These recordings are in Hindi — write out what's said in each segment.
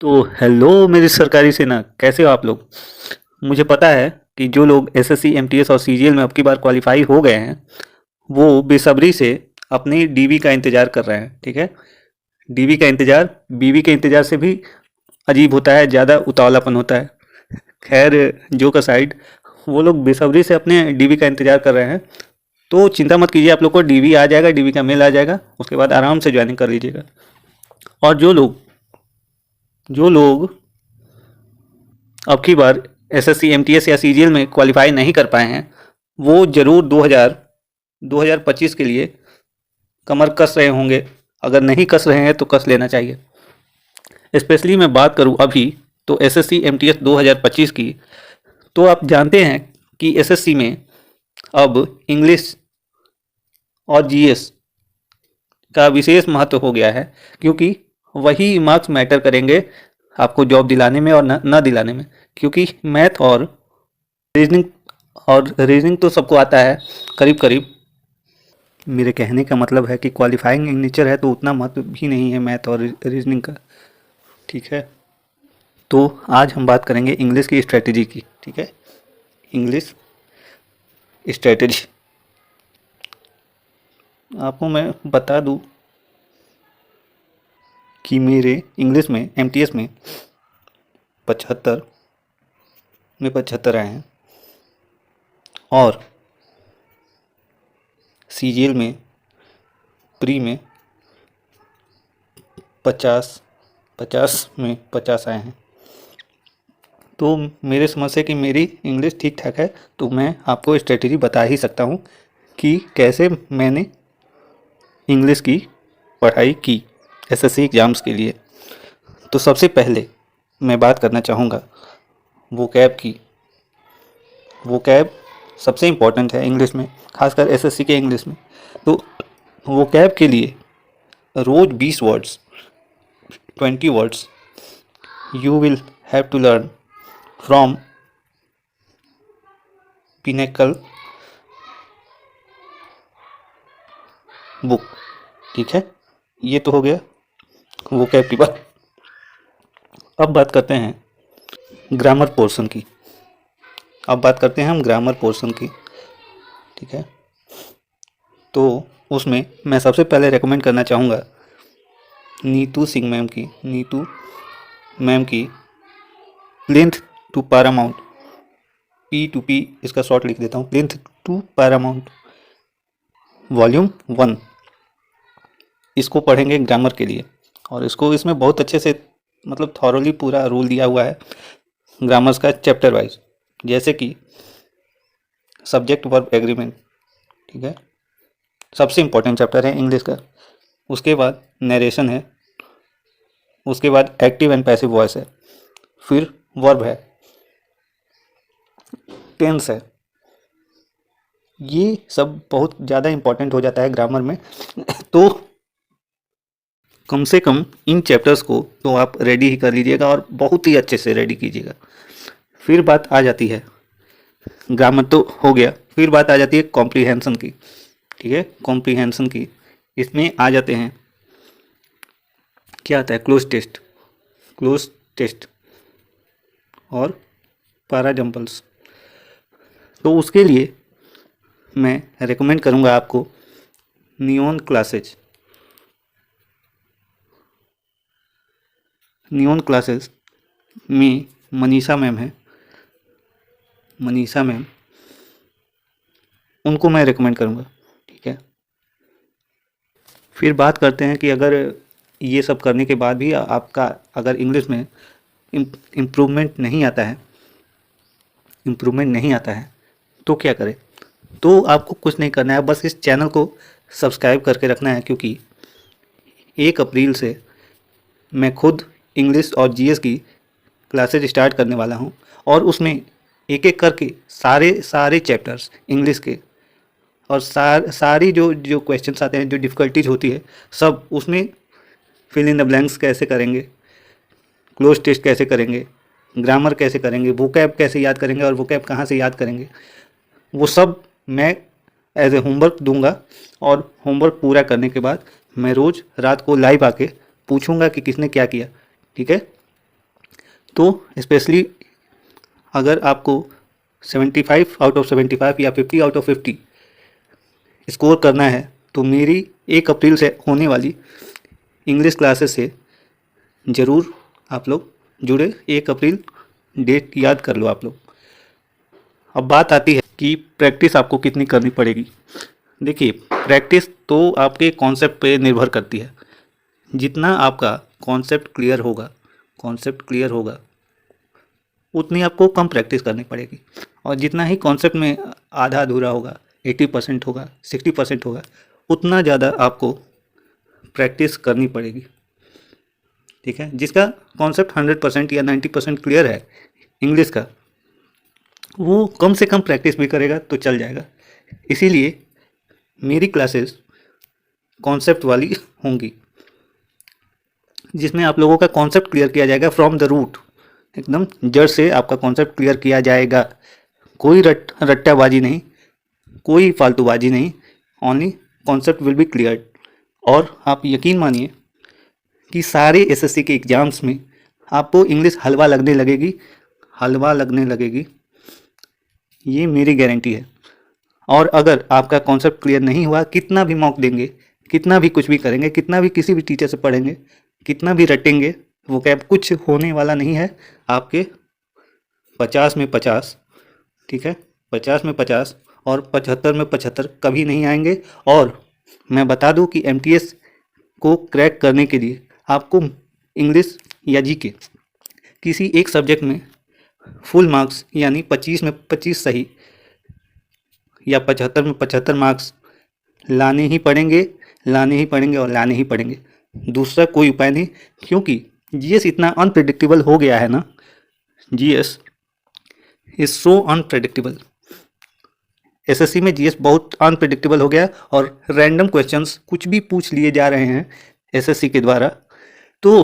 तो हेलो मेरी सरकारी सेना, कैसे हो आप लोग। मुझे पता है कि जो लोग एसएससी एमटीएस और सीजीएल में अब की बार क्वालिफाई हो गए हैं वो बेसब्री से अपनी डीवी का इंतज़ार कर रहे हैं। ठीक है, डीवी का इंतज़ार बीवी के इंतज़ार से भी अजीब होता है, ज़्यादा उतावलापन होता है। खैर, जो का साइड, वो लोग बेसब्री से अपने डीवी का इंतज़ार कर रहे हैं। तो चिंता मत कीजिए, आप लोग को डीवी आ जाएगा, डीवी का मेल आ जाएगा, उसके बाद आराम से ज्वाइनिंग कर लीजिएगा। और जो लोग अब की बार एसएससी एमटीएस या सीजीएल में क्वालिफाई नहीं कर पाए हैं वो ज़रूर 2025 के लिए कमर कस रहे होंगे। अगर नहीं कस रहे हैं तो कस लेना चाहिए। स्पेशली मैं बात करूं अभी तो एसएससी एमटीएस 2025 की, तो आप जानते हैं कि एसएससी में अब इंग्लिश और जीएस का विशेष महत्व हो गया है, क्योंकि वही मार्क्स मैटर करेंगे आपको जॉब दिलाने में और न दिलाने में। क्योंकि मैथ रीजनिंग और रीजनिंग तो सबको आता है करीब करीब। मेरे कहने का मतलब है कि क्वालिफाइंग इन नेचर है तो उतना महत्व भी नहीं है मैथ और रीजनिंग का। ठीक है, तो आज हम बात करेंगे इंग्लिश की स्ट्रेटजी की। ठीक है, इंग्लिश स्ट्रेटजी। आपको मैं बता दूं कि मेरे इंग्लिश में एमटीएस में 75 में 75 आए हैं और सीजीएल में प्री में 50 में 50 आए हैं। तो मेरे समझ से कि मेरी इंग्लिश ठीक ठाक है, तो मैं आपको स्ट्रेटजी बता ही सकता हूँ कि कैसे मैंने इंग्लिश की पढ़ाई की एसएससी एग्ज़ाम्स के लिए। तो सबसे पहले मैं बात करना चाहूँगा वोकैब की। वोकैब सबसे इम्पोर्टेंट है इंग्लिश में, खासकर एसएससी के इंग्लिश में। तो वोकैब के लिए रोज़ 20 words, 20 words you will have to learn from pinnacle book. ठीक है, ये तो हो गया वोकैब की बात। अब बात करते हैं ग्रामर पोर्शन की। अब बात करते हैं हम ग्रामर पोर्शन की। ठीक है, तो उसमें मैं सबसे पहले रेकमेंड करना चाहूँगा नीतू सिंह मैम की। नीतू मैम की प्लिंथ टू पैरामाउंट, P2P इसका शॉर्ट लिख देता हूँ, प्लिंथ टू पैरामाउंट वॉल्यूम 1। इसको पढ़ेंगे ग्रामर के लिए, और इसको इसमें बहुत अच्छे से मतलब थॉरोली पूरा रूल दिया हुआ है ग्रामर्स का चैप्टर वाइज। जैसे कि सब्जेक्ट वर्ब एग्रीमेंट, ठीक है, सबसे इम्पोर्टेंट चैप्टर है इंग्लिश का। उसके बाद नरेशन है, उसके बाद एक्टिव एंड पैसिव वॉइस है, फिर वर्ब है, टेंस है। ये सब बहुत ज़्यादा इम्पोर्टेंट हो जाता है ग्रामर में। तो कम से कम इन चैप्टर्स को तो आप रेडी ही कर लीजिएगा और बहुत ही अच्छे से रेडी कीजिएगा। फिर बात आ जाती है, ग्रामर तो हो गया, फिर बात आ जाती है कॉम्प्रीहेंशन की। ठीक है, कॉम्प्रीहेंशन की इसमें आ जाते हैं, क्या आता है, क्लोज टेस्ट और पैरा जंपल्स। तो उसके लिए मैं रेकमेंड करूँगा आपको नियॉन क्लासेज। नियॉन क्लासेस में मनीषा मैम है, मनीषा मैम, उनको मैं रेकमेंड करूँगा। ठीक है, फिर बात करते हैं कि अगर ये सब करने के बाद भी आपका अगर इंग्लिश में इम्प्रूवमेंट नहीं आता है तो क्या करें। तो आपको कुछ नहीं करना है, बस इस चैनल को सब्सक्राइब करके रखना है, क्योंकि 1 अप्रैल से मैं खुद इंग्लिश और जीएस की क्लासेज स्टार्ट करने वाला हूं, और उसमें एक एक करके सारे चैप्टर्स इंग्लिश के और सारी जो जो क्वेश्चंस आते हैं, जो डिफ़िकल्टीज होती है, सब उसमें फिल इन द ब्लैंक्स कैसे करेंगे, क्लोज टेस्ट कैसे करेंगे, ग्रामर कैसे करेंगे, वोकैब कैसे याद करेंगे और वोकैब कहाँ से याद करेंगे, वो सब मैं एज ए होमवर्क दूंगा। और होमवर्क पूरा करने के बाद मैं रोज़ रात को लाइव आके पूछूंगा कि किसने क्या किया। ठीक है, तो स्पेशली अगर आपको 75 आउट ऑफ 75 या 50 आउट ऑफ 50 स्कोर करना है तो मेरी 1 अप्रैल से होने वाली इंग्लिश क्लासेस से ज़रूर आप लोग जुड़े। 1 अप्रैल डेट याद कर लो आप लोग। अब बात आती है कि प्रैक्टिस आपको कितनी करनी पड़ेगी। देखिए, प्रैक्टिस तो आपके कॉन्सेप्ट पे निर्भर करती है। जितना आपका कॉन्सेप्ट क्लियर होगा उतनी आपको कम प्रैक्टिस करनी पड़ेगी, और जितना ही कॉन्सेप्ट में आधा अधूरा होगा, 80% होगा, 60% होगा, उतना ज़्यादा आपको प्रैक्टिस करनी पड़ेगी। ठीक है, जिसका कॉन्सेप्ट 100% या 90% क्लियर है इंग्लिश का, वो कम से कम प्रैक्टिस भी करेगा तो चल जाएगा। इसीलिए मेरी क्लासेस कॉन्सेप्ट वाली होंगी, जिसमें आप लोगों का कॉन्सेप्ट क्लियर किया जाएगा फ्रॉम द रूट। एकदम जड़ से आपका कॉन्सेप्ट क्लियर किया जाएगा। कोई रट्टाबाजी नहीं, कोई फालतूबाजी नहीं, only concept will be clear. और आप यकीन मानिए कि सारे एसएससी के एग्ज़ाम्स में आपको इंग्लिश हलवा लगने लगेगी, ये मेरी गारंटी है। और अगर आपका कॉन्सेप्ट क्लियर नहीं हुआ, कितना भी मॉक देंगे, कितना भी कुछ भी करेंगे, कितना भी किसी भी टीचर से पढ़ेंगे, कितना भी रटेंगे, वो क्या कुछ होने वाला नहीं है। आपके 50 में 50, ठीक है, 50 में 50 और 75 में 75 कभी नहीं आएंगे। और मैं बता दूं कि एमटीएस को क्रैक करने के लिए आपको इंग्लिश या जीके किसी एक सब्जेक्ट में फुल मार्क्स यानी 25 में 25 सही या 75 में 75 मार्क्स लाने ही पड़ेंगे और लाने ही पड़ेंगे। दूसरा कोई उपाय नहीं, क्योंकि जीएस इतना अनप्रेडिक्टेबल हो गया है ना। GS is so unpredictable. SSC में जीएस बहुत अनप्रेडिक्टेबल हो गया और रैंडम क्वेश्चंस कुछ भी पूछ लिए जा रहे हैं एसएससी के द्वारा। तो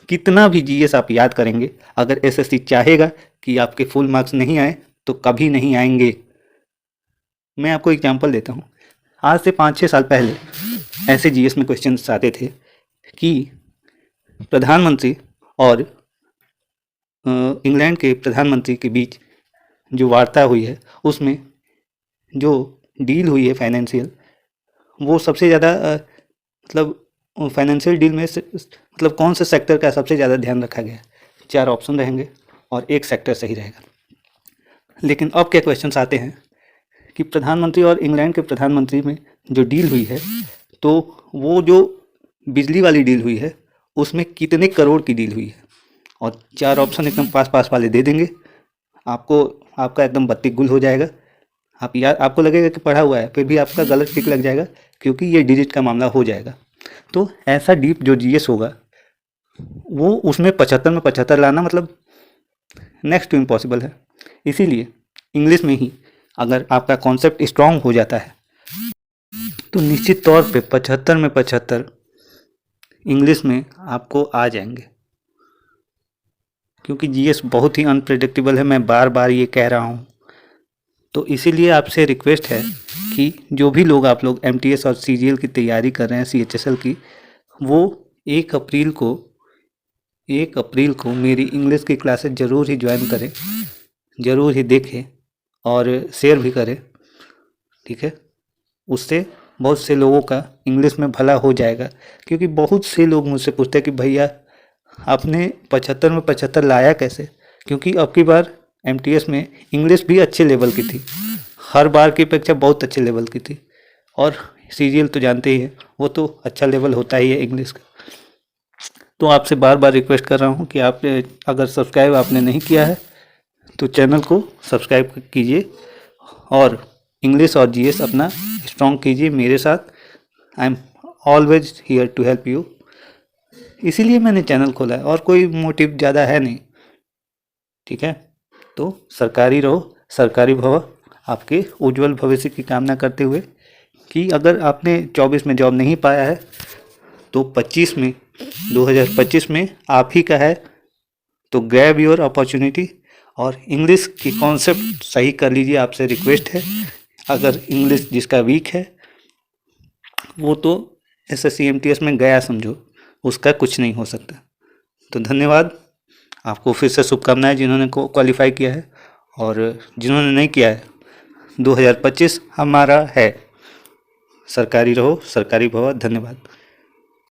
कितना भी जीएस आप याद करेंगे, अगर एसएससी चाहेगा कि आपके फुल मार्क्स नहीं आए तो कभी नहीं आएंगे। मैं आपको एग्जांपल देता हूँ। आज से 5-6 साल पहले ऐसे जीएस में क्वेश्चंस आते थे कि प्रधानमंत्री और इंग्लैंड के प्रधानमंत्री के बीच जो वार्ता हुई है, उसमें जो डील हुई है फाइनेंशियल, वो सबसे ज़्यादा मतलब फाइनेंशियल डील में मतलब कौन से सेक्टर का सबसे ज़्यादा ध्यान रखा गया। 4 ऑप्शन रहेंगे और एक सेक्टर सही रहेगा। लेकिन अब क्या क्वेश्चंस आते हैं कि प्रधानमंत्री और इंग्लैंड के प्रधानमंत्री में जो डील हुई है, तो वो जो बिजली वाली डील हुई है उसमें कितने करोड़ की डील हुई है। और 4 ऑप्शन एकदम पास वाले दे देंगे आपको, आपका एकदम बत्ती गुल हो जाएगा। आपको लगेगा कि पढ़ा हुआ है, फिर भी आपका गलत टिक लग जाएगा, क्योंकि ये डिजिट का मामला हो जाएगा। तो ऐसा डीप जो जीएस होगा, वो उसमें 75 में 75 लाना मतलब नेक्स्ट टू इम्पॉसिबल है। इसीलिए इंग्लिश में ही अगर आपका कॉन्सेप्ट स्ट्रांग हो जाता है तो निश्चित तौर पे 75 में 75 इंग्लिश में आपको आ जाएंगे, क्योंकि जीएस बहुत ही अनप्रेडिक्टेबल है। मैं बार बार ये कह रहा हूँ। तो इसीलिए आपसे रिक्वेस्ट है कि जो भी लोग आप लोग एमटीएस और सीजीएल की तैयारी कर रहे हैं, सीएचएसएल की, वो 1 अप्रैल को मेरी इंग्लिश की क्लासेस ज़रूर ही ज्वाइन करें, ज़रूर ही देखें और शेयर भी करें। ठीक है, उससे बहुत से लोगों का इंग्लिश में भला हो जाएगा। क्योंकि बहुत से लोग मुझसे पूछते हैं कि भैया आपने 75 में 75 लाया कैसे। क्योंकि अब की बार एमटीएस में इंग्लिश भी अच्छे लेवल की थी, हर बार की अपेक्षा बहुत अच्छे लेवल की थी। और सीजीएल तो जानते ही हैं, वो तो अच्छा लेवल होता ही है इंग्लिश का। तो आपसे बार बार रिक्वेस्ट कर रहा हूँ कि आप अगर सब्सक्राइब आपने नहीं किया है तो चैनल को सब्सक्राइब कीजिए और इंग्लिश और जीएस अपना स्ट्रॉन्ग कीजिए मेरे साथ। I am always here to help you. इसीलिए मैंने चैनल खोला है और कोई मोटिव ज़्यादा है नहीं। ठीक है, तो सरकारी रहो, सरकारी भव। आपके उज्जवल भविष्य की कामना करते हुए कि अगर आपने 24 में जॉब नहीं पाया है तो 2025 में आप ही का है। तो ग्रैब योर अपॉर्चुनिटी और इंग्लिश की कॉन्सेप्ट सही कर लीजिए, आपसे रिक्वेस्ट है। अगर इंग्लिश जिसका वीक है वो तो एसएससी एमटीएस में गया समझो, उसका कुछ नहीं हो सकता। तो धन्यवाद। आपको फिर से शुभकामनाएं जिन्होंने क्वालिफाई किया है, और जिन्होंने नहीं किया है 2025 हमारा है। सरकारी रहो, सरकारी भव। धन्यवाद।